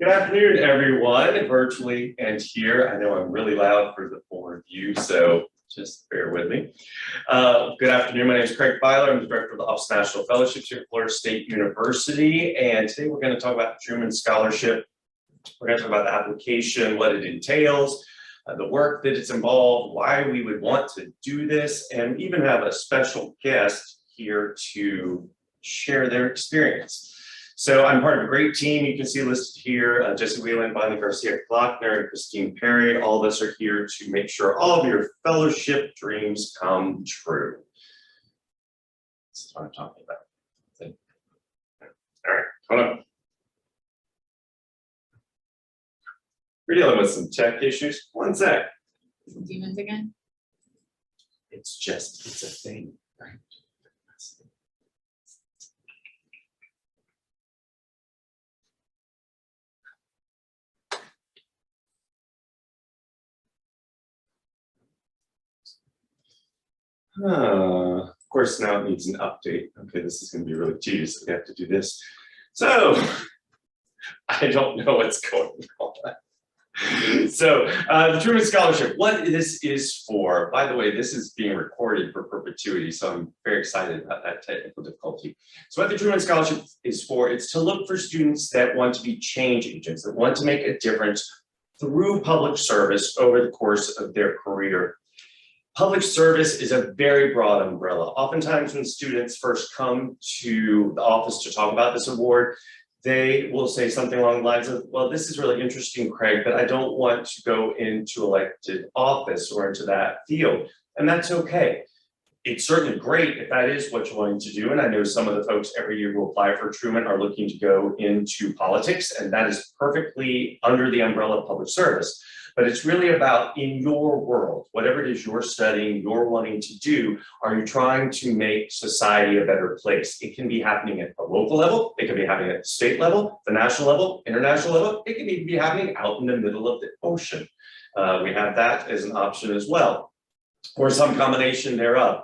Good afternoon, everyone, virtually and here. I know I'm really loud for the four of you, so just bear with me. Good afternoon. My name is Craig Byler. I'm the director of the Office of National Fellowships here at Florida State University, and today we're going to talk about the Truman Scholarship. We're going to talk about the application, what it entails, the work that it's involved, why we would want to do this, and even have a special guest here to share their experience. So I'm part of a great team. You can see listed here, Jesse Whelan, Bonnie Garcia Glockner, and Christine Perry. All of us are here to make sure all of your fellowship dreams come true. This is what I'm talking about. All right, hold on. We're dealing with some tech issues. One sec. Some demons again? It's a thing, right? Of course, now it needs an update. Okay, this is going to be really tedious. We have to do this. So, I don't know what's going on. So, the Truman Scholarship, what this is for, by the way, this is being recorded for perpetuity, so I'm very excited about that technical difficulty. So what the Truman Scholarship is for, it's to look for students that want to be change agents, that want to make a difference through public service over the course of their career. Public service is a very broad umbrella. Oftentimes when students first come to the office to talk about this award, they will say something along the lines of, well, this is really interesting, Craig, but I don't want to go into elected office or into that field. And that's okay. It's certainly great if that is what you're wanting to do. And I know some of the folks every year who apply for Truman are looking to go into politics, and that is perfectly under the umbrella of public service. But it's really about in your world, whatever it is you're studying, you're wanting to do, are you trying to make society a better place? It can be happening at the local level, it can be happening at the state level, the national level, international level, it can even be happening out in the middle of the ocean. We have that as an option as well, or some combination thereof.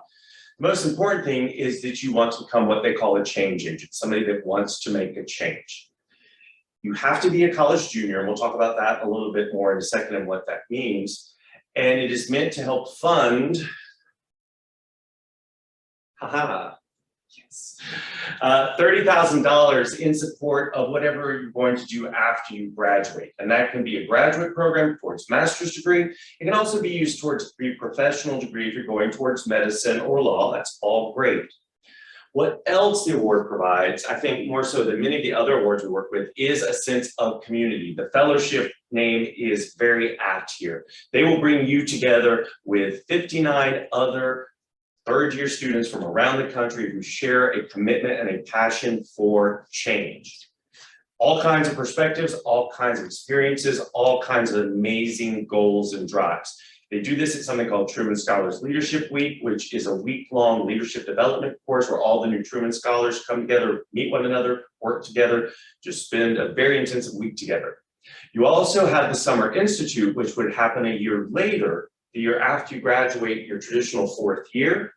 The most important thing is that you want to become what they call a change agent, somebody that wants to make a change. You have to be a college junior, and we'll talk about that a little bit more in a second and what that means. And it is meant to help fund, yes, $30,000 in support of whatever you're going to do after you graduate. And that can be a graduate program towards master's degree. It can also be used towards a pre-professional degree if you're going towards medicine or law. That's all great. What else the award provides, I think more so than many of the other awards we work with, is a sense of community. The fellowship name is very apt here. They will bring you together with 59 other third-year students from around the country who share a commitment and a passion for change. All kinds of perspectives, all kinds of experiences, all kinds of amazing goals and drives. They do this at something called Truman Scholars Leadership Week, which is a week-long leadership development course where all the new Truman Scholars come together, meet one another, work together, just spend a very intensive week together. You also have the Summer Institute, which would happen a year later, the year after you graduate your traditional fourth year.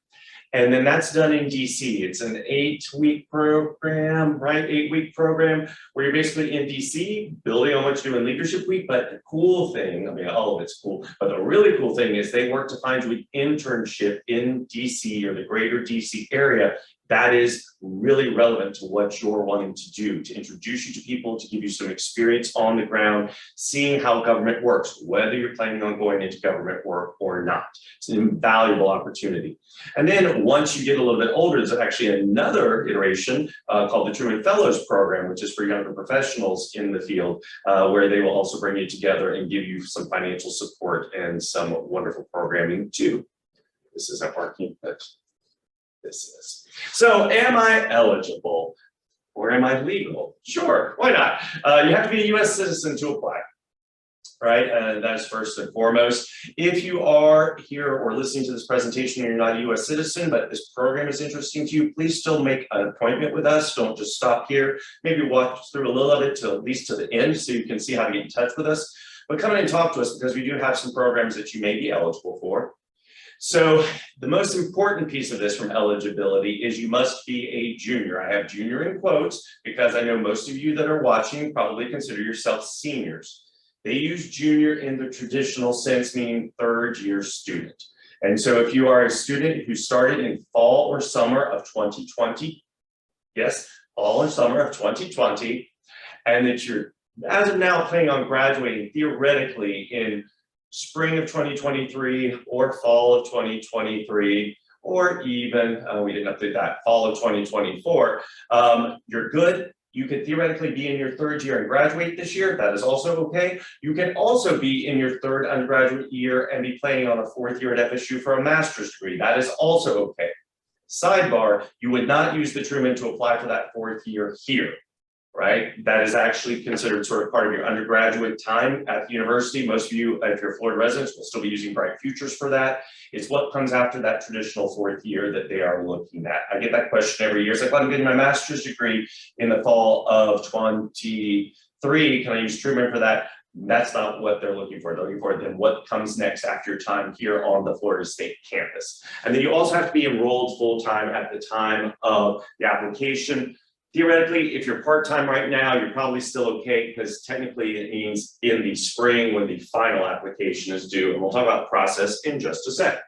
And then that's done in DC. It's an 8-week program, right? 8-week program where you're basically in DC, building on what you do in Leadership Week. But the cool thing, I mean, all of it's cool, but the really cool thing is they work to find you an internship in DC or the greater DC area that is really relevant to what you're wanting to do, to introduce you to people, to give you some experience on the ground, seeing how government works, whether you're planning on going into government work or not. It's an invaluable opportunity. And then once you get a little bit older, there's actually another iteration called the Truman Fellows Program, which is for younger professionals in the field, where they will also bring you together and give you some financial support and some wonderful programming too. This isn't working, but this is. So am I eligible or am I legal? Sure, why not? You have to be a US citizen to apply, right? And that's first and foremost. If you are here or listening to this presentation and you're not a US citizen, but this program is interesting to you, please still make an appointment with us. Don't just stop here. Maybe walk through a little of it to at least to the end so you can see how to get in touch with us. But come in and talk to us because we do have some programs that you may be eligible for. So the most important piece of this from eligibility is you must be a junior. I have junior in quotes because I know most of you that are watching probably consider yourself seniors. They use junior in the traditional sense, meaning third year student. And so if you are a student who started in fall or summer of 2020, yes, fall or summer of 2020, and that you're, as of now, planning on graduating theoretically in spring of 2023 or fall of 2023, or even, we didn't update that, fall of 2024, you're good. You could theoretically be in your third year and graduate this year. That is also okay. You can also be in your third undergraduate year and be planning on a fourth year at FSU for a master's degree. That is also okay. Sidebar, you would not use the Truman to apply for that fourth year here, right? That is actually considered sort of part of your undergraduate time at the university. Most of you, if you're Florida residents, will still be using Bright Futures for that. It's what comes after that traditional fourth year that they are looking at. I get that question every year. It's like, well, I'm getting my master's degree in the fall of 23. Can I use Truman for that? That's not what they're looking for. They're looking for then what comes next after your time here on the Florida State campus. And then you also have to be enrolled full-time at the time of the application. Theoretically, if you're part-time right now, you're probably still okay because technically it means in the spring when the final application is due. And we'll talk about the process in just a sec.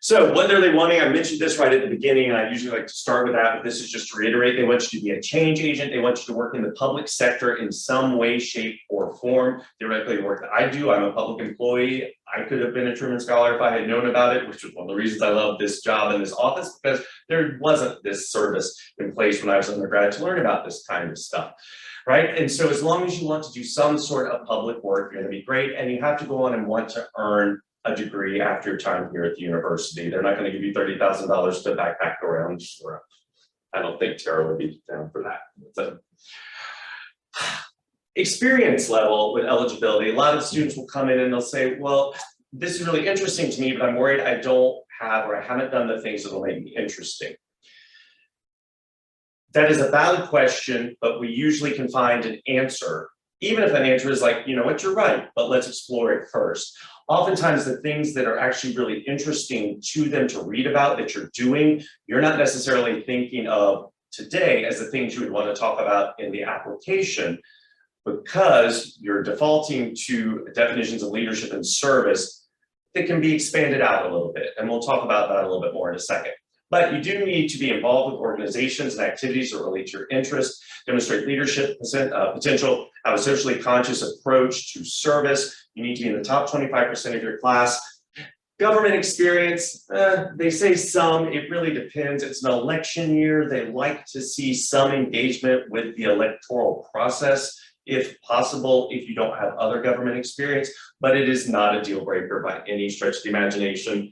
So what are they wanting? I mentioned this right at the beginning, and I usually like to start with that, but this is just to reiterate. They want you to be a change agent. They want you to work in the public sector in some way, shape, or form. Theoretically, the work that I do, I'm a public employee. I could have been a Truman Scholar if I had known about it, which was one of the reasons I love this job in this office, because there wasn't this service in place when I was undergrad to learn about this kind of stuff. Right. And so as long as you want to do some sort of public work, you're going to be great. And you have to go on and want to earn a degree after your time here at the university. They're not going to give you $30,000 to backpack around. I don't think Tara would be down for that. So, experience level with eligibility, a lot of students will come in and they'll say, well, this is really interesting to me, but I'm worried I don't have or I haven't done the things that will make me interesting. That is a valid question, but we usually can find an answer, even if an answer is like, you know what, you're right, but let's explore it first. Oftentimes the things that are actually really interesting to them to read about that you're doing, you're not necessarily thinking of today as the things you would want to talk about in the application, because you're defaulting to definitions of leadership and service that can be expanded out a little bit. And we'll talk about that a little bit more in a second. But you do need to be involved with organizations and activities that relate to your interests, demonstrate leadership potential, have a socially conscious approach to service. You need to be in the top 25% of your class. Government experience, they say some, it really depends. It's an election year. They like to see some engagement with the electoral process, if possible, if you don't have other government experience, but it is not a deal breaker by any stretch of the imagination.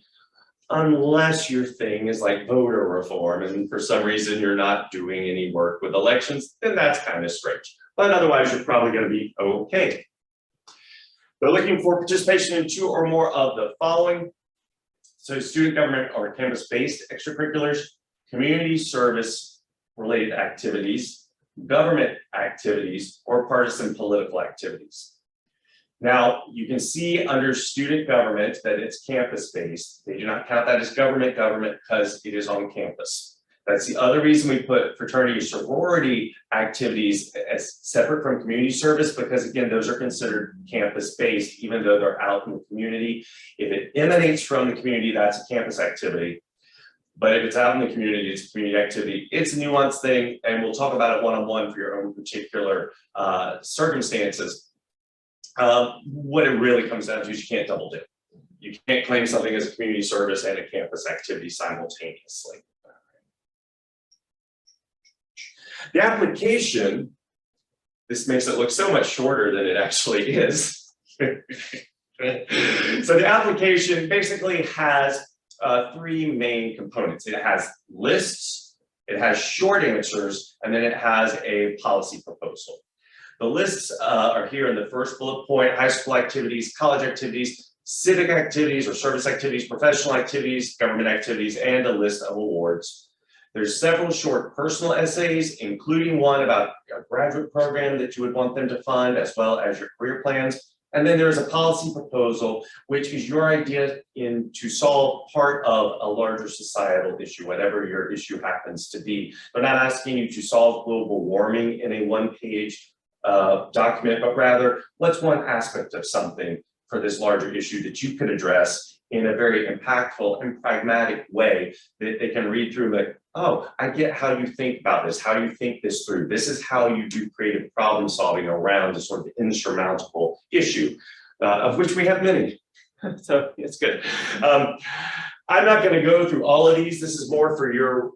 Unless your thing is like voter reform and for some reason you're not doing any work with elections, then that's kind of strange. But otherwise, you're probably going to be okay. They're looking for participation in 2 or more of the following. So student government or campus-based extracurriculars, community service related activities, government activities, or partisan political activities. Now, you can see under student government that it's campus-based. They do not count that as government because it is on campus. That's the other reason we put fraternity or sorority activities as separate from community service, because again, those are considered campus-based, even though they're out in the community. If it emanates from the community, that's a campus activity. But if it's out in the community, it's a community activity. It's a nuanced thing, and we'll talk about it one-on-one for your own particular circumstances. What it really comes down to is you can't double dip. You can't claim something as a community service and a campus activity simultaneously. The application, this makes it look so much shorter than it actually is. So the application basically has 3 main components. It has lists, it has short answers, and then it has a policy proposal. The lists are here in the first bullet point: high school activities, college activities, civic activities or service activities, professional activities, government activities, and a list of awards. There's several short personal essays, including one about a graduate program that you would want them to fund, as well as your career plans. And then there's a policy proposal, which is your idea to solve part of a larger societal issue, whatever your issue happens to be. They're not asking you to solve global warming in a one-page document, but rather what's one aspect of something for this larger issue that you could address in a very impactful and pragmatic way that they can read through like, oh, I get how you think about this, how you think this through. This is how you do creative problem solving around a sort of insurmountable issue, of which we have many. So it's good. I'm not going to go through all of these. This is more for your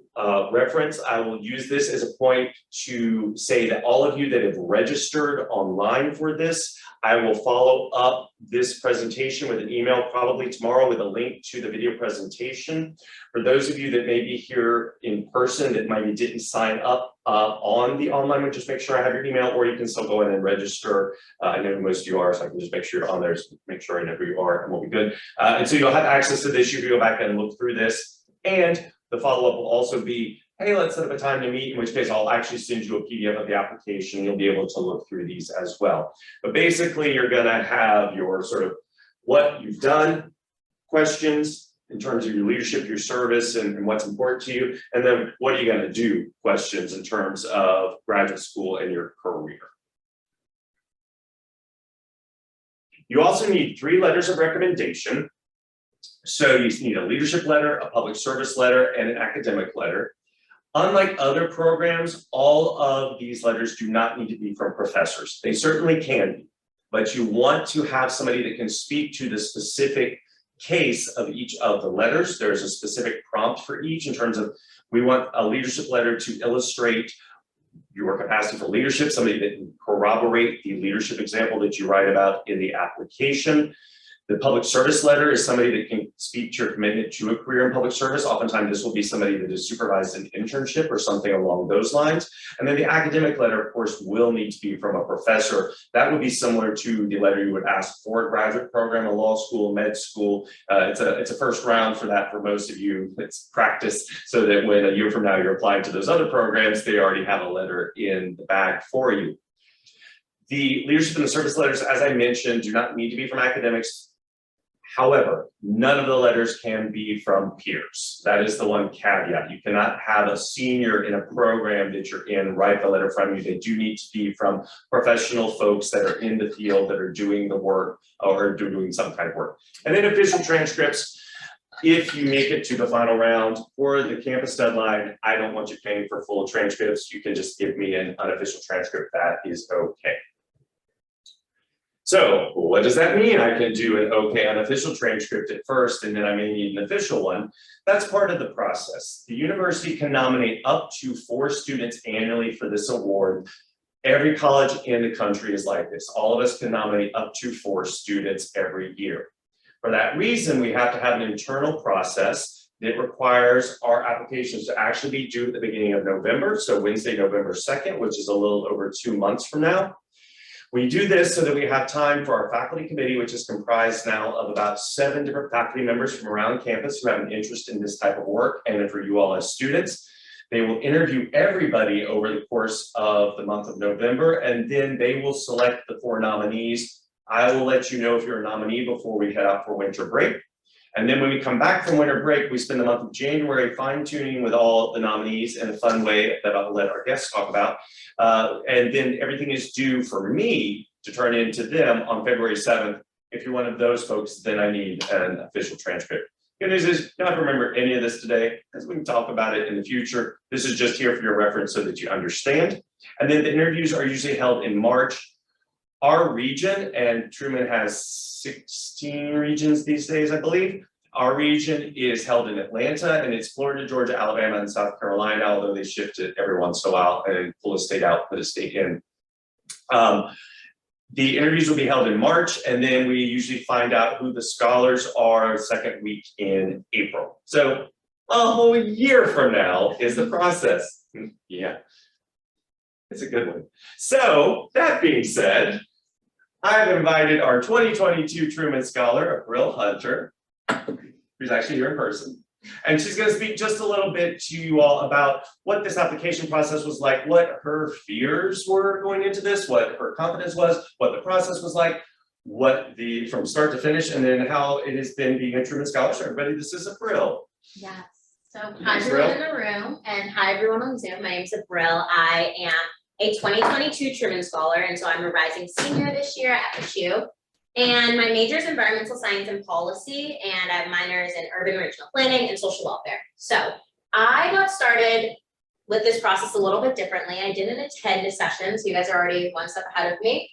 reference. I will use this as a point to say that all of you that have registered online for this, I will follow up this presentation with an email probably tomorrow with a link to the video presentation. For those of you that may be here in person that maybe didn't sign up on the online one, just make sure I have your email, or you can still go in and register. I know most of you are, so I can just make sure you're on there, so make sure I know who you are, and we'll be good. And so you'll have access to this. You can go back and look through this. And the follow-up will also be, hey, let's set up a time to meet, in which case I'll actually send you a PDF of the application. You'll be able to look through these as well. But basically, you're going to have your sort of what you've done, questions in terms of your leadership, your service, and what's important to you. And then what are you going to do, questions in terms of graduate school and your career. You also need 3 letters of recommendation. So you need a leadership letter, a public service letter, and an academic letter. Unlike other programs, all of these letters do not need to be from professors. They certainly can be, but you want to have somebody that can speak to the specific case of each of the letters. There's a specific prompt for each in terms of, we want a leadership letter to illustrate your capacity for leadership, somebody that can corroborate the leadership example that you write about in the application. The public service letter is somebody that can speak to your commitment to a career in public service. Oftentimes, this will be somebody that has supervised an internship or something along those lines. And then the academic letter, of course, will need to be from a professor. That would be similar to the letter you would ask for a graduate program, a law school, med school. It's a first round for that for most of you. It's practice so that when a year from now you're applying to those other programs, they already have a letter in the bag for you. The leadership and the service letters, as I mentioned, do not need to be from academics. However, none of the letters can be from peers. That is the one caveat. You cannot have a senior in a program that you're in write the letter from you. They do need to be from professional folks that are in the field, that are doing the work or doing some kind of work. And then official transcripts. If you make it to the final round or the campus deadline, I don't want you paying for full transcripts. You can just give me an unofficial transcript. That is okay. So what does that mean? I can do an okay unofficial transcript at first, and then I may need an official one. That's part of the process. The university can nominate up to 4 students annually for this award. Every college in the country is like this. All of us can nominate up to 4 students every year. For that reason, we have to have an internal process that requires our applications to actually be due at the beginning of November. So Wednesday, November 2nd, which is a little over 2 months from now. We do this so that we have time for our faculty committee, which is comprised now of about 7 different faculty members from around campus who have an interest in this type of work, and for you all as students. They will interview everybody over the course of the month of November, and then they will select the 4 nominees. I will let you know if you're a nominee before we head out for winter break. And then when we come back from winter break, we spend the month of January fine-tuning with all the nominees in a fun way that I'll let our guests talk about. And then everything is due for me to turn in to them on February 7th. If you're one of those folks, then I need an official transcript. Good news is you don't have to remember any of this today, because we can talk about it in the future. This is just here for your reference so that you understand. And then the interviews are usually held in March. Our region, and Truman has 16 regions these days, I believe. Our region is held in Atlanta, and it's Florida, Georgia, Alabama, and South Carolina, although they shift it every once in a while and pull a state out, put a state in. The interviews will be held in March, and then we usually find out who the scholars are second week in April. So a whole year from now is the process. Yeah, it's a good one. So that being said, I've invited our 2022 Truman Scholar, April Hunter, who's actually here in person. And she's going to speak just a little bit to you all about what this application process was like, what her fears were going into this, what her confidence was, what the process was like, from start to finish, and then how it has been being a Truman Scholar. Everybody, this is April. Yes. So hi everyone in the room and hi everyone on Zoom. My name is April. I am a 2022 Truman Scholar, and so I'm a rising senior this year at FSU. And my major is environmental science and policy, and I have minors in urban regional planning and social welfare. So I got started with this process a little bit differently. I didn't attend a session, so you guys are already one step ahead of me.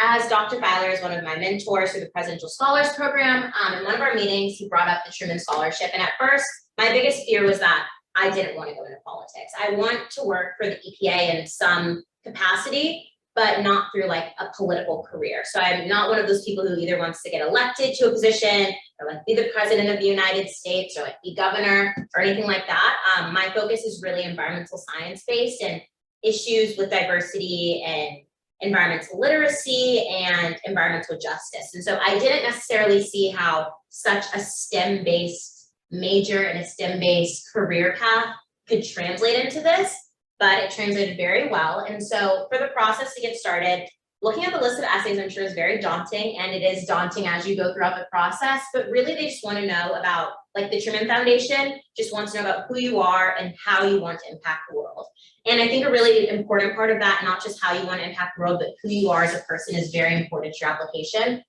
As Dr. Feiler is one of my mentors through the Presidential Scholars Program, in one of our meetings, he brought up the Truman Scholarship. And at first, my biggest fear was that I didn't want to go into politics. I want to work for the Ppia in some capacity, but not through like a political career. So I'm not one of those people who either wants to get elected to a position or like be the president of the United States or like be governor or anything like that. My focus is really environmental science based and issues with diversity and environmental literacy and environmental justice. And so I didn't necessarily see how such a STEM-based major and a STEM-based career path could translate into this, but it translated very well. And so for the process to get started, looking at the list of essays, I'm sure is very daunting, and it is daunting as you go throughout the process, but really they just want to know about, like the Truman Foundation just wants to know about who you are and how you want to impact the world. And I think a really important part of that, not just how you want to impact the world, but who you are as a person is very important to your application.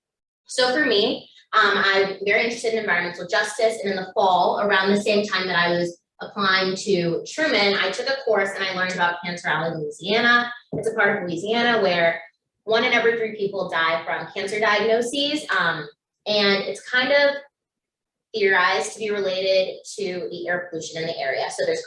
So for me, I'm very interested in environmental justice, and in the fall, around the same time that I was applying to Truman, I took a course and I learned about Cancer Alley, Louisiana. It's a part of Louisiana where 1 in every 3 people die from cancer diagnoses, and it's kind of theorized to be related to the air pollution in the area. So there's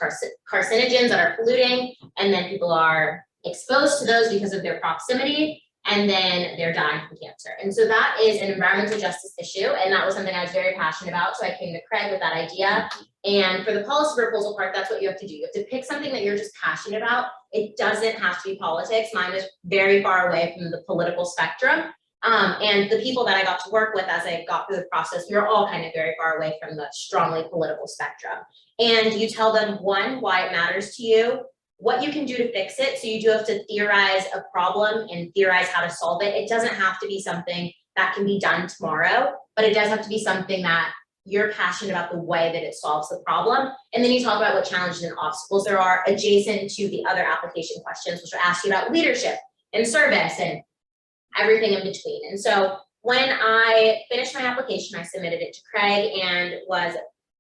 carcinogens that are polluting, and then people are exposed to those because of their proximity, and then they're dying from cancer. And so that is an environmental justice issue, and that was something I was very passionate about. So I came to Craig with that idea. And for the policy proposal part, that's what you have to do. You have to pick something that you're just passionate about. It doesn't have to be politics. Mine was very far away from the political spectrum. And the people that I got to work with as I got through the process, we were all kind of very far away from the strongly political spectrum. And you tell them, 1, why it matters to you, what you can do to fix it. So you do have to theorize a problem and theorize how to solve it. It doesn't have to be something that can be done tomorrow, but it does have to be something that you're passionate about the way that it solves the problem. And then you talk about what challenges and obstacles there are adjacent to the other application questions, which are asking about leadership and service and everything in between. And so when I finished my application, I submitted it to Craig and was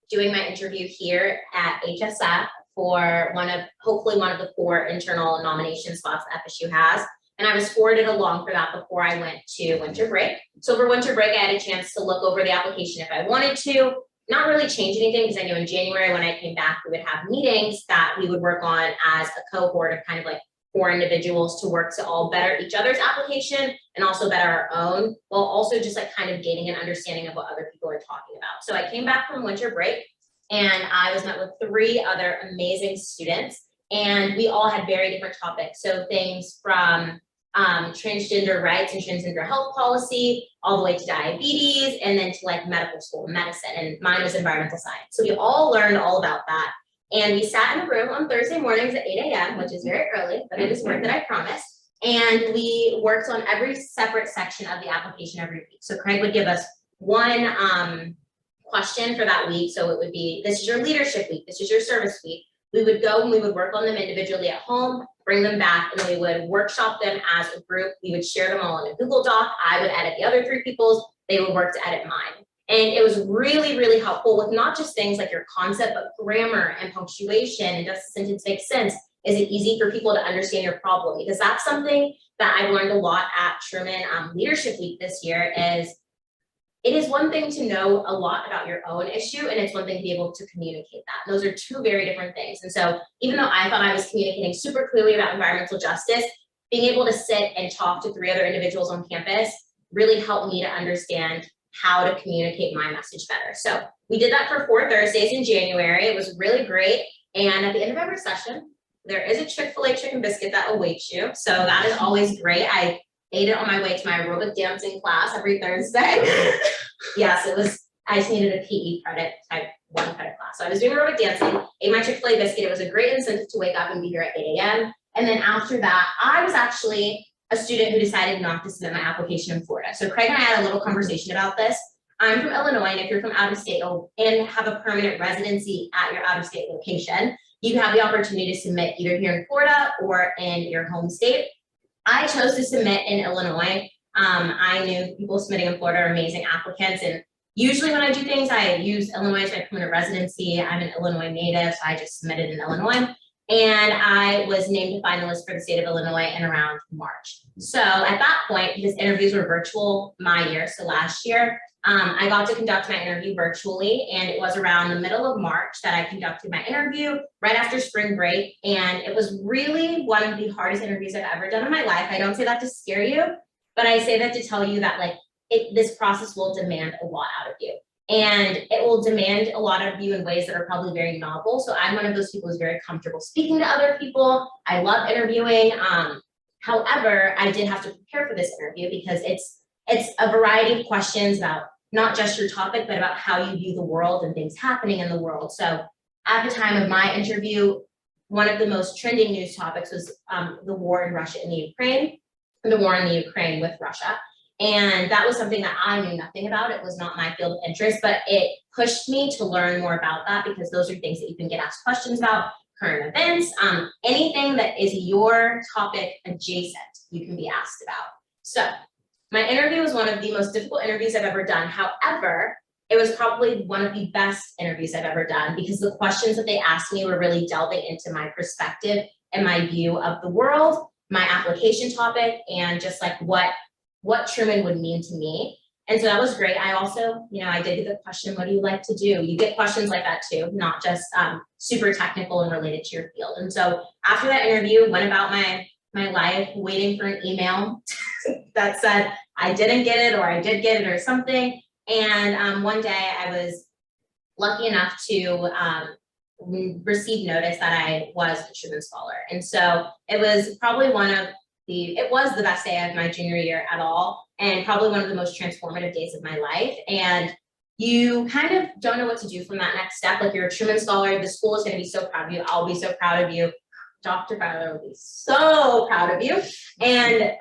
doing my interview here at HSF for hopefully one of the 4 internal nomination spots that FSU has. And I was forwarded along for that before I went to winter break. So for winter break, I had a chance to look over the application if I wanted to, not really change anything, because I knew in January when I came back, we would have meetings that we would work on as a cohort of kind of like 4 individuals to work to all better each other's application and also better our own, while also just like kind of gaining an understanding of what other people are talking about. So I came back from winter break and I was met with 3 other amazing students, and we all had very different topics. So things from transgender rights and transgender health policy, all the way to diabetes, and then to like medical school medicine, and mine was environmental science. So we all learned all about that. And we sat in a room on Thursday mornings at 8 a.m., which is very early, but it is worth it, I promise. And we worked on every separate section of the application every week. So Craig would give us 1 question for that week. So it would be, this is your leadership week, this is your service week. We would go and we would work on them individually at home, bring them back, and we would workshop them as a group. We would share them all in a Google Doc. I would edit the other 3 people's, they would work to edit mine. And it was really, really helpful with not just things like your concept, but grammar and punctuation, and does the sentence make sense? Is it easy for people to understand your problem? Because that's something that I've learned a lot at Truman Leadership Week this year is, it is one thing to know a lot about your own issue, and it's one thing to be able to communicate that. Those are 2 very different things. And so even though I thought I was communicating super clearly about environmental justice, being able to sit and talk to 3 other individuals on campus really helped me to understand how to communicate my message better. So we did that for 4 Thursdays in January. It was really great. And at the end of every session, there is a Chick-fil-A chicken biscuit that awaits you. So that is always great. I ate it on my way to my aerobic dancing class every Thursday. Yes, it was, I just needed a PE credit, type 1 credit class. So I was doing aerobic dancing, ate my Chick-fil-A biscuit. It was a great incentive to wake up and be here at 8 a.m. And then after that, I was actually a student who decided not to submit my application in Florida. So Craig and I had a little conversation about this. I'm from Illinois, and if you're from out of state and have a permanent residency at your out of state location, you have the opportunity to submit either here in Florida or in your home state. I chose to submit in Illinois. I knew people submitting in Florida are amazing applicants, and usually when I do things, I use Illinois as my permanent residency. I'm an Illinois native, so I just submitted in Illinois. And I was named a finalist for the state of Illinois in around March. So at that point, because interviews were virtual my year, so last year, I got to conduct my interview virtually, and it was around the middle of March that I conducted my interview right after spring break. And it was really one of the hardest interviews I've ever done in my life. I don't say that to scare you, but I say that to tell you that like this process will demand a lot out of you. And it will demand a lot of you in ways that are probably very novel. So I'm one of those people who's very comfortable speaking to other people. I love interviewing. However, I did have to prepare for this interview because it's a variety of questions about not just your topic, but about how you view the world and things happening in the world. So at the time of my interview, one of the most trending news topics was the war in Russia and the Ukraine, the war in the Ukraine with Russia. And that was something that I knew nothing about. It was not my field of interest, but it pushed me to learn more about that because those are things that you can get asked questions about, current events, anything that is your topic adjacent, you can be asked about. So my interview was one of the most difficult interviews I've ever done. However, it was probably one of the best interviews I've ever done because the questions that they asked me were really delving into my perspective and my view of the world, my application topic, and just like what Truman would mean to me. And so that was great. I also, I did get the question, what do you like to do? You get questions like that too, not just super technical and related to your field. And so after that interview, went about my life waiting for an email that said, I didn't get it, or I did get it or something. And one day I was lucky enough to receive notice that I was a Truman Scholar. And so it was probably it was the best day of my junior year at all, and probably one of the most transformative days of my life. And you kind of don't know what to do from that next step. Like, you're a Truman Scholar, the school is going to be so proud of you. I'll be so proud of you. Dr. Fowler will be so proud of you. And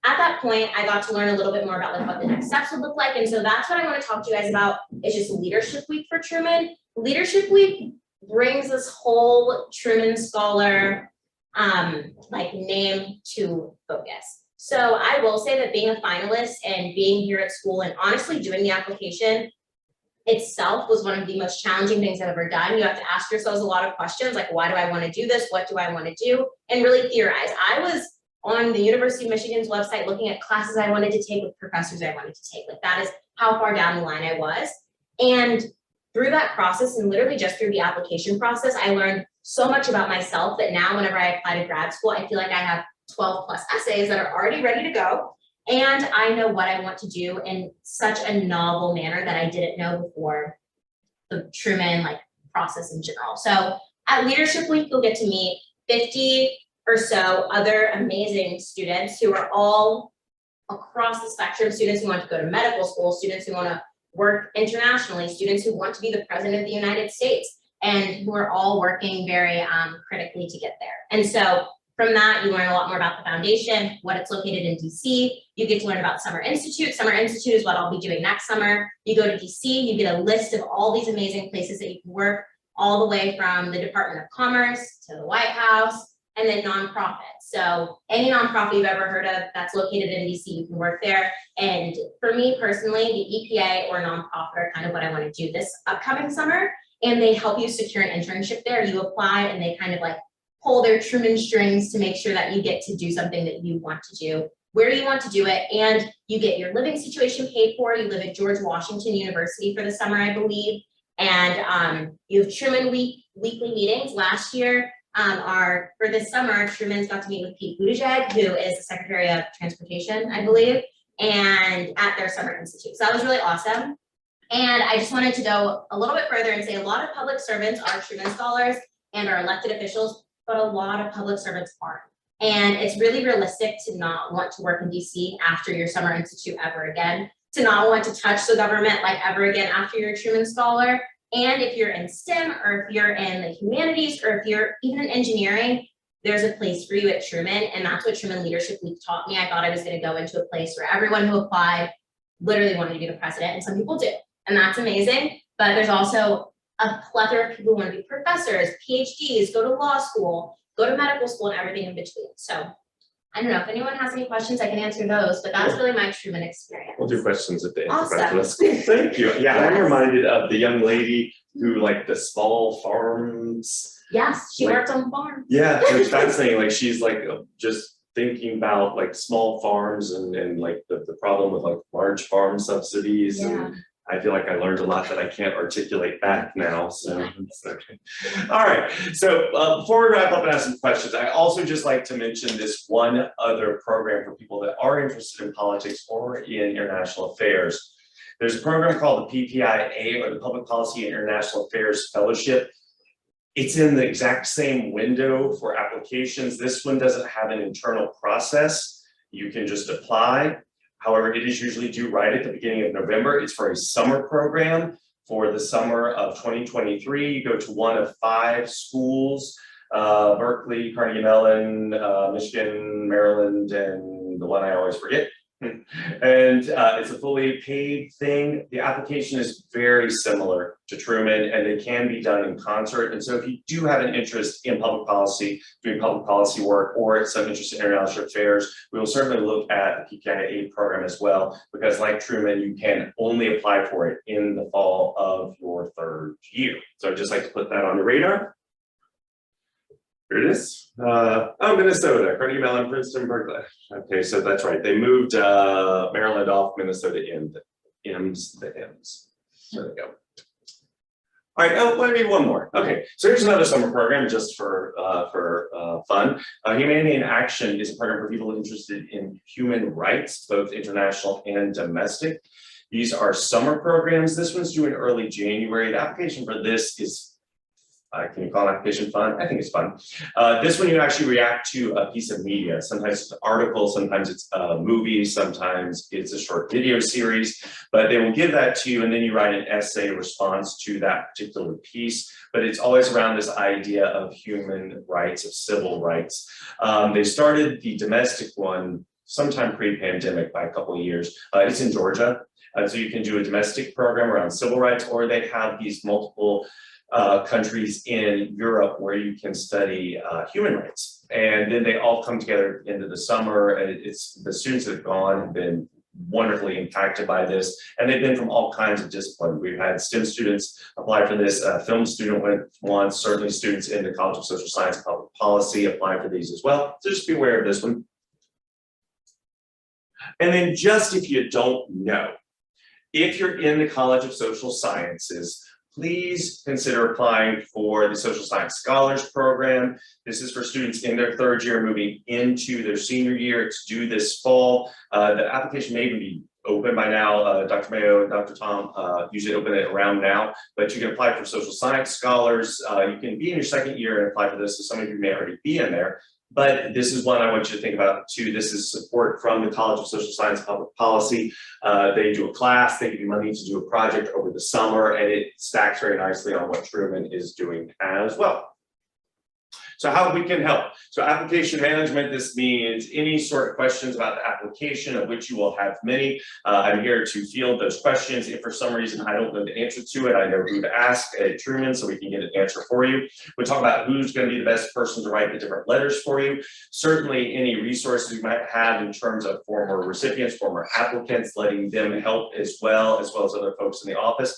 at that point, I got to learn a little bit more about like what the next steps would look like. And so that's what I want to talk to you guys about. It's just Leadership Week for Truman. Leadership Week brings this whole Truman Scholar like name to focus. So I will say that being a finalist and being here at school and honestly doing the application itself was one of the most challenging things I've ever done. You have to ask yourselves a lot of questions like, why do I want to do this? What do I want to do? And really theorize. I was on the University of Michigan's website looking at classes I wanted to take with professors I wanted to take. Like, that is how far down the line I was. And through that process, and literally just through the application process, I learned so much about myself that now whenever I apply to grad school, I feel like I have 12 plus essays that are already ready to go. And I know what I want to do in such a novel manner that I didn't know before the Truman process in general. So at Leadership Week, you'll get to meet 50 or so other amazing students who are all across the spectrum, students who want to go to medical school, students who want to work internationally, students who want to be the president of the United States, and who are all working very critically to get there. And so from that, you learn a lot more about the foundation, what it's located in DC. You get to learn about Summer Institute. Summer Institute is what I'll be doing next summer. You go to DC, you get a list of all these amazing places that you can work, all the way from the Department of Commerce to the White House, and then nonprofits. So any nonprofit you've ever heard of that's located in DC, you can work there. And for me personally, the Ppia or nonprofit are kind of what I want to do this upcoming summer. And they help you secure an internship there. You apply and they kind of pull their Truman strings to make sure that you get to do something that you want to do, where you want to do it, and you get your living situation paid for. You live at George Washington University for the summer, I believe. And you have Truman weekly meetings. Last year, for this summer, Truman's got to meet with Pete Buttigieg, who is the Secretary of Transportation, I believe, and at their Summer Institute. So that was really awesome. And I just wanted to go a little bit further and say a lot of public servants are Truman Scholars and are elected officials, but a lot of public servants aren't. And it's really realistic to not want to work in DC after your Summer Institute ever again, to not want to touch the government ever again after you're a Truman Scholar. And if you're in STEM, or if you're in the humanities, or if you're even in engineering, there's a place for you at Truman, and that's what Truman Leadership Week taught me. I thought I was gonna go into a place where everyone who applied literally wanted to be the president, and some people do, and that's amazing. But there's also a plethora of people who want to be professors, PhDs, go to law school, go to medical school, and everything in between. So I don't know if anyone has any questions, I can answer those, but that's really my Truman experience. We'll do questions at the end. Awesome. Thank you. Yeah, I'm Yes. reminded of the young lady who like the small farms. Yes, she Like- worked on farms. Yeah, it's fascinating. Like she's like just thinking about like small farms and like the problem with like large farm subsidies. Yeah. And I feel like I learned a lot that I can't articulate back now. So it's okay. All right. So before we wrap up and ask some questions, I also just like to mention this one other program for people that are interested in politics or in international affairs. There's a program called the Ppia, or the Public Policy and International Affairs Fellowship. It's in the exact same window for applications. This one doesn't have an internal process. You can just apply. However, it is usually due right at the beginning of November. It's for a summer program for the summer of 2023. You go to one of 5 schools, Berkeley, Carnegie Mellon, Michigan, Maryland, and the one I always forget. And it's a fully paid thing. The application is very similar to Truman, and it can be done in concert. And so if you do have an interest in public policy, doing public policy work, or some interest in international affairs, we will certainly look at the PPIA program as well, because like Truman, you can only apply for it in the fall of your 3rd year. So I'd just like to put that on the radar. Here it is. Minnesota, Carnegie Mellon, Princeton, Berkeley. Okay, so that's right. They moved Maryland off Minnesota in the M's. So there you go. All right, maybe one more. Okay, so here's another summer program just for fun. Humanity in Action is a program for people interested in human rights, both international and domestic. These are summer programs. This one's due in early January. The application for this is can you call an application fun? I think it's fun. This one you actually react to a piece of media. Sometimes it's an article, sometimes it's a movie, sometimes it's a short video series, but they will give that to you and then you write an essay response to that particular piece. But it's always around this idea of human rights, of civil rights. They started the domestic one sometime pre-pandemic by a couple of years. It's in Georgia. So you can do a domestic program around civil rights, or they have these multiple countries in Europe where you can study human rights. And then they all come together into the summer, and it's the students that have gone have been wonderfully impacted by this, and they've been from all kinds of disciplines. We've had STEM students apply for this, film student went once, certainly students in the College of Social Science and Public Policy apply for these as well. So just be aware of this one. And then just if you don't know, if you're in the College of Social Sciences, please consider applying for the Social Science Scholars Program. This is for students in their 3rd year moving into their senior year. It's due this fall. The application may even be open by now. Dr. Mayo and Dr. Tom usually open it around now, but you can apply for Social Science Scholars. You can be in your 2nd year and apply for this, so some of you may already be in there. But this is one I want you to think about too. This is support from the College of Social Science and Public Policy. They do a class, they give you money to do a project over the summer, and it stacks very nicely on what Truman is doing as well. So how we can help. So application management, this means any sort of questions about the application, of which you will have many. I'm here to field those questions. If for some reason I don't know the answer to it, I know who to ask at Truman so we can get an answer for you. We talk about who's going to be the best person to write the different letters for you. Certainly any resources you might have in terms of former recipients, former applicants, letting them help as well as other folks in the office.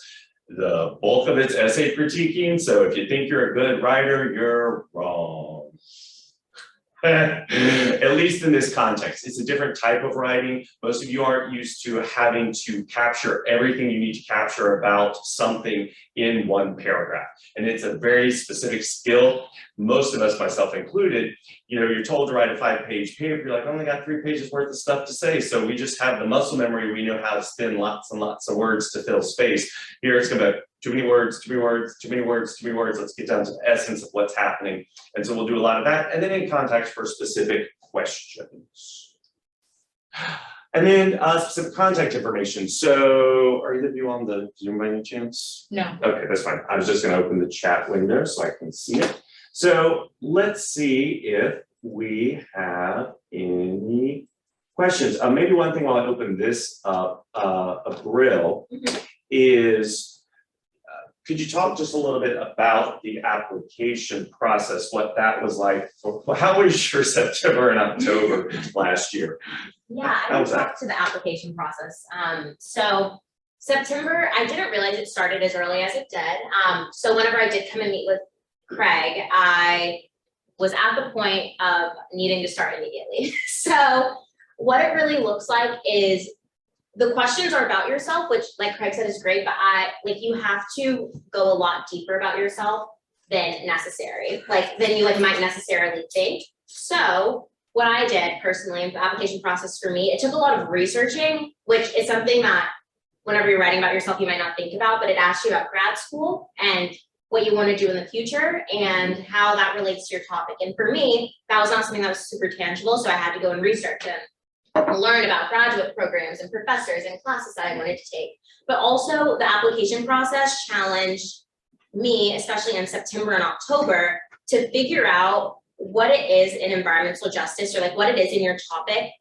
The bulk of it's essay critiquing, so if you think you're a good writer, you're wrong. At least in this context, it's a different type of writing. Most of you aren't used to having to capture everything you need to capture about something in one paragraph. And it's a very specific skill. Most of us, myself included, you're told to write a 5-page paper. You're like, I only got 3 pages worth of stuff to say. So we just have the muscle memory. We know how to spin lots and lots of words to fill space. Here it's going to be too many words, too many words, too many words, too many words. Let's get down to the essence of what's happening. And so we'll do a lot of that. And then in context for specific questions. And then specific contact information. So are either of you on the Zoom by any chance? No. Okay, that's fine. I was just going to open the chat window so I can see it. So let's see if we have any questions. Maybe one thing while I open this up, Brill, is could you talk just a little bit about the application process, what that was like? How was your September and October last year? Yeah, I can talk to the application process. So September, I didn't realize it started as early as it did. So whenever I did come and meet with Craig, I was at the point of needing to start immediately. So what it really looks like is the questions are about yourself, which like Craig said is great, but you have to go a lot deeper about yourself than necessary, than you might necessarily think. So what I did personally in the application process for me, it took a lot of researching, which is something that whenever you're writing about yourself, you might not think about, but it asks you about grad school and what you want to do in the future and how that relates to your topic. And for me, that was not something that was super tangible. So I had to go and research and learn about graduate programs and professors and classes that I wanted to take. But also the application process challenged me, especially in September and October, to figure out what it is in environmental justice or what it is in your topic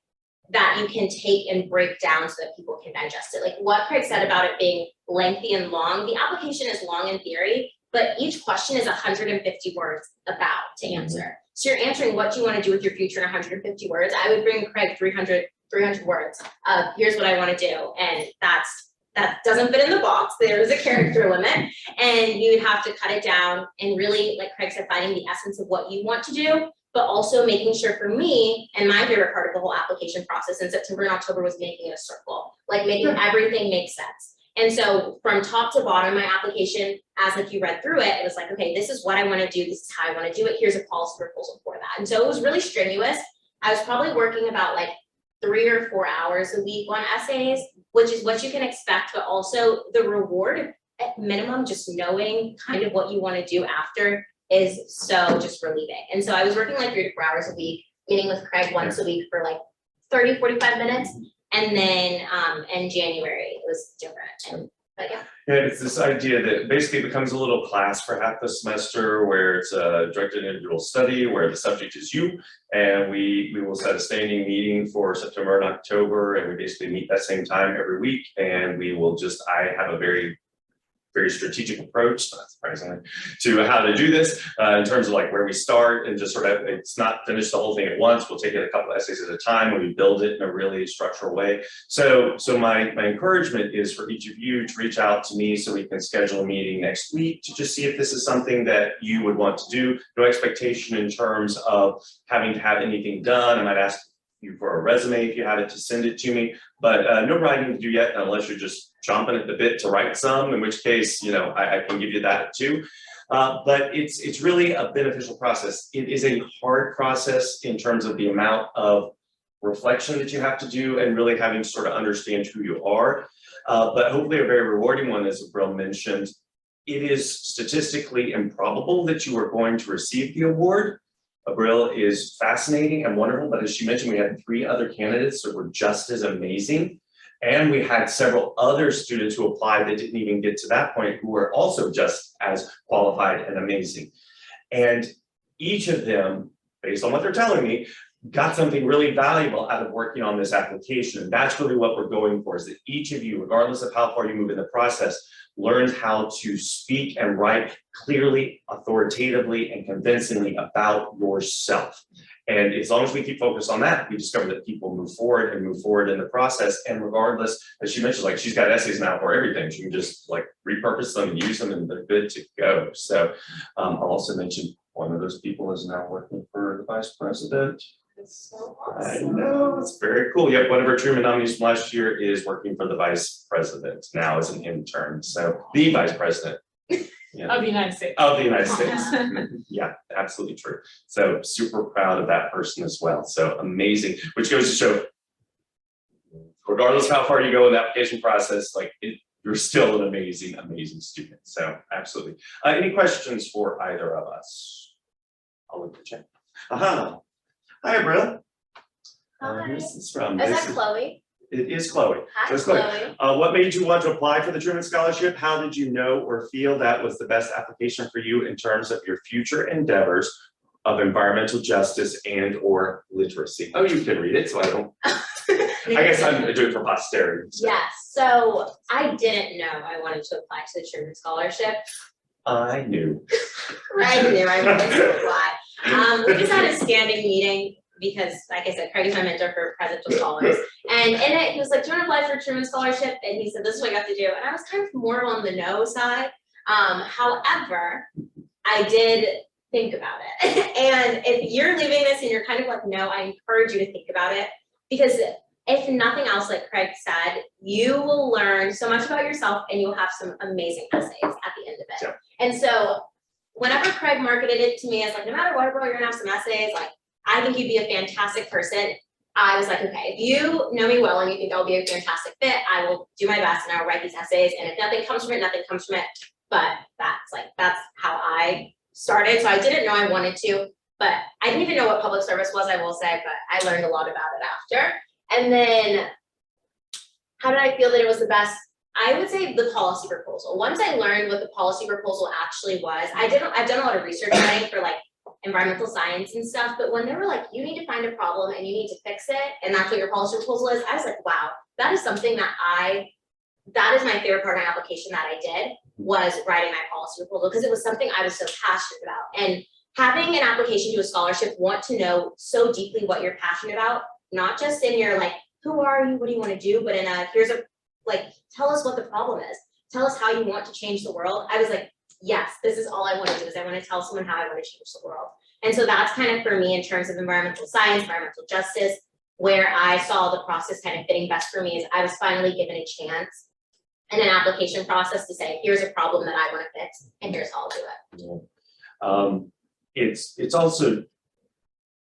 that you can take and break down so that people can digest it. Like what Craig said about it being lengthy and long, the application is long in theory, but each question is 150 words about to answer. So you're answering what you want to do with your future in 150 words. I would bring Craig 300 words of here's what I want to do. And that doesn't fit in the box. There's a character limit and you would have to cut it down and really, like Craig said, finding the essence of what you want to do, but also making sure for me, and my favorite part of the whole application process in September and October was making it a circle, making everything make sense. And so from top to bottom, my application, as you read through it, it was okay, this is what I want to do. This is how I want to do it. Here's a policy proposal for that. And so it was really strenuous. I was probably working about 3 or 4 hours a week on essays, which is what you can expect, but also the reward at minimum, just knowing kind of what you want to do after is so just relieving. And so I was working 3 to 4 hours a week, meeting with Craig once a week for 30, 45 minutes. And then in January, it was different. But yeah. Yeah, it's this idea that basically becomes a little class for half the semester where it's a directed individual study where the subject is you, and we will set a standing meeting for September and October, and we basically meet that same time every week, and we will I have a very strategic approach, not surprisingly, to how to do this in terms of where we start and just it's not finish the whole thing at once. We'll take it a couple of essays at a time when we build it in a really structural way. So my encouragement is for each of you to reach out to me so we can schedule a meeting next week to just see if this is something that you would want to do. No expectation in terms of having to have anything done. I might ask you for a resume if you have it to send it to me, but no writing to do yet unless you're just chomping at the bit to write some, in which case, I can give you that too. But it's really a beneficial process. It is a hard process in terms of the amount of reflection that you have to do and really having to sort of understand who you are. But hopefully a very rewarding one, as Brill mentioned. It is statistically improbable that you are going to receive the award. Brill is fascinating and wonderful, but as she mentioned, we had 3 other candidates that were just as amazing. And we had several other students who applied that didn't even get to that point who were also just as qualified and amazing. And each of them, based on what they're telling me, got something really valuable out of working on this application. And that's really what we're going for, is that each of you, regardless of how far you move in the process, learns how to speak and write clearly, authoritatively, and convincingly about yourself. And as long as we keep focused on that, we discover that people move forward in the process. And regardless, as she mentioned, she's got essays now for everything. She can just repurpose them and use them and they're good to go. So I'll also mention one of those people is now working for the vice president. It's so awesome. I know, it's very cool. Yep, one of our Truman nominees from last year is working for the vice president now as an intern. So the vice president. Yeah. Of the United States. Of the United States. Yeah, absolutely true. So super proud of that person as well. So amazing, which goes to show, regardless of how far you go in the application process, you're still an amazing student. So absolutely. Any questions for either of us? I'll look at the chat. Hi, Brill. Hi. Who's this from? Is that Chloe? It is Chloe. Hi, So it's Chloe. What made you want to apply for the Truman Scholarship? How did you know or feel that was the best application for you in terms of your future endeavors of environmental justice and or literacy? Oh, you can read it, so I don't. I guess I'm doing it for posterity. So. Yes, so I didn't know I wanted to apply to the Truman Scholarship. I knew. I knew I wanted to apply. We just had a standing meeting because, like I said, Craig is my mentor for presidential scholars. And in it, he was like, do you want to apply for a Truman Scholarship? And he said, this is what you have to do. And I was kind of more on the no side. However, I did think about it. And if you're leaving this and you're kind of like, no, I encourage you to think about it. Because if nothing else, like Craig said, you will learn so much about yourself and you'll have some amazing essays at the end of it. Yeah. And so whenever Craig marketed it to me as like, no matter what, bro, you're gonna have some essays, like, I think you'd be a fantastic person. I was like, okay, if you know me well and you think I'll be a fantastic fit, I will do my best and I will write these essays. And if nothing comes from it, nothing comes from it. But that's how I started. So I didn't know I wanted to, but I didn't even know what public service was, I will say, but I learned a lot about it after. And then how did I feel that it was the best? I would say the policy proposal. Once I learned what the policy proposal actually was, I've done a lot of research writing for like environmental science and stuff, but when they were like, you need to find a problem and you need to fix it, and that's what your policy proposal is, I was like, wow, that is something that is my favorite part of my application that I did, was writing my policy proposal, because it was something I was so passionate about. And having an application to a scholarship, want to know so deeply what you're passionate about, not just in your like, who are you, what do you want to do, but in a, here's a, like, tell us what the problem is, tell us how you want to change the world. I was like, yes, this is all I want to do, is I want to tell someone how I want to change the world. And so that's kind of for me in terms of environmental science, environmental justice, where I saw the process kind of fitting best for me, is I was finally given a chance and an application process to say, here's a problem that I want to fix, and here's how I'll do it. Yeah. It's also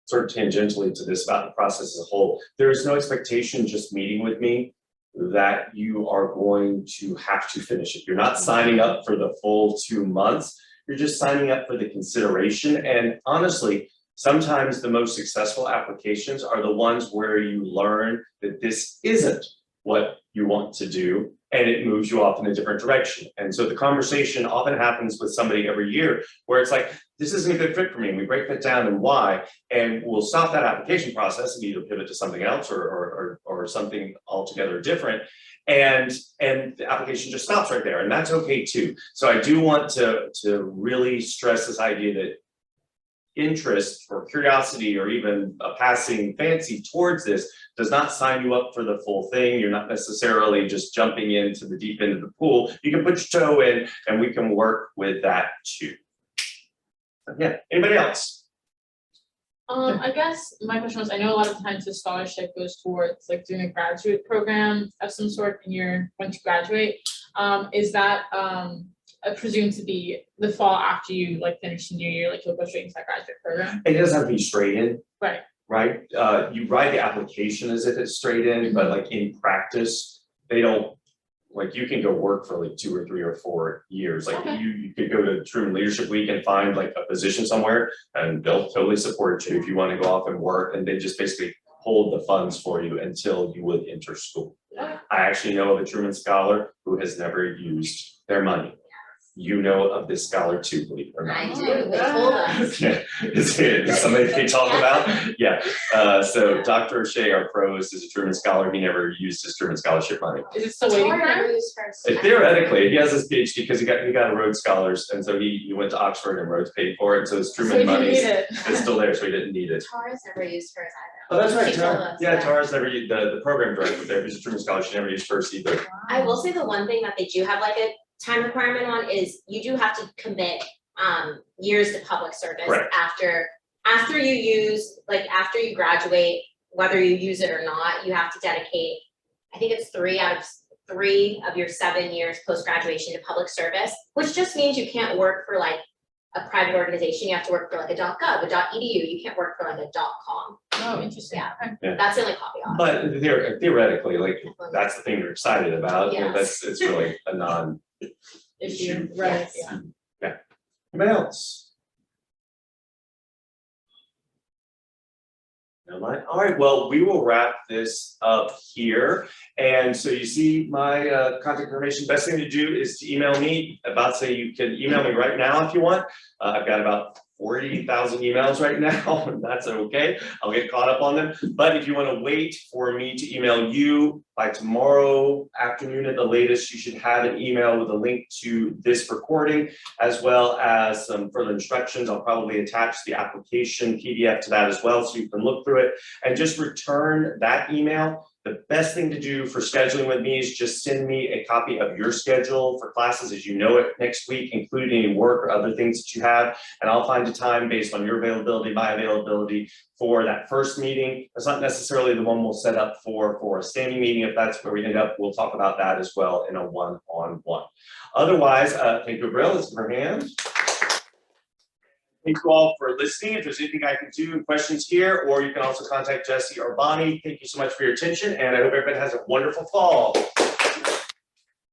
sort of tangentially to this about the process as a whole. There is no expectation just meeting with me that you are going to have to finish it. You're not signing up for the full 2 months. You're just signing up for the consideration. And honestly, sometimes the most successful applications are the ones where you learn that this isn't what you want to do, and it moves you off in a different direction. And so the conversation often happens with somebody every year where it's like, this isn't a good fit for me. And we break that down and why, and we'll stop that application process and either pivot to something else or something altogether different. And the application just stops right there, and that's okay too. So I do want to really stress this idea that interest or curiosity or even a passing fancy towards this does not sign you up for the full thing. You're not necessarily just jumping into the deep end of the pool. You can put your toe in and we can work with that too. Yeah, anybody else? I guess my question was, I know a lot of times the scholarship goes towards like doing a graduate program of some sort once you graduate. Is that presumed to be the fall after you like finish senior year, like you'll go straight into that graduate program? It doesn't have to be straight in. Right. Right? You write the application as if it's straight in, but like in practice, they don't, like you can go work for like 2 or 3 or 4 years. Like Okay. you could go to Truman Leadership Week and find like a position somewhere, and they'll totally support you if you want to go off and work, and they just basically hold the funds for you until you would enter school. Okay. I actually know of a Truman Scholar who has never used their money. You know of this scholar too, believe it or not. I do, they told us. Yeah, is somebody they talk about? Yeah, so Dr. O'Shea, our provost, is a Truman Scholar. He never used his Truman Scholarship money. Is it still waiting? Theoretically, he has his PhD because he got a Rhodes Scholars, and so he went to Oxford and Rhodes paid for it. So his Truman money is still there, so he didn't need it. Tara's never used hers either. Oh, that's right, She told Tara. us Yeah, that. Tara's never used, the program director there, who's a Truman Scholar, she never used hers either. I will say the one thing that they do have like a time requirement on is you do have to commit years to public service. Correct. after you graduate, whether you use it or not, you have to dedicate, I think it's 3 out of 3 of your 7 years post-graduation to public service, which just means you can't work for like a private organization. You have to work for like a .gov, a .edu. You can't work for like a .com. Oh, interesting. Yeah. Okay. That's the only caveat. But theoretically, like, that's the thing you're excited about, you know, Yes. it's really a non issue. Right, Yes. yeah. Anybody else? No mind? All right, well, we will wrap this up here. And so you see my contact information. Best thing to do is to email me. About say you can email me right now if you want. I've got about 40,000 emails right now, and that's okay. I'll get caught up on them. But if you want to wait for me to email you by tomorrow afternoon at the latest, you should have an email with a link to this recording, as well as some further instructions. I'll probably attach the application PDF to that as well, so you can look through it and just return that email. The best thing to do for scheduling with me is just send me a copy of your schedule for classes as you know it next week, including any work or other things that you have. And I'll find a time based on your availability, my availability for that first meeting. It's not necessarily the one we'll set up for a standing meeting. If that's where we end up, we'll talk about that as well in a one-on-one. Otherwise, thank you, Brill. Let's give her a hand. Thank you all for listening. If there's anything I can do, questions here, or you can also contact Jesse or Bonnie. Thank you so much for your attention, and I hope everybody has a wonderful fall.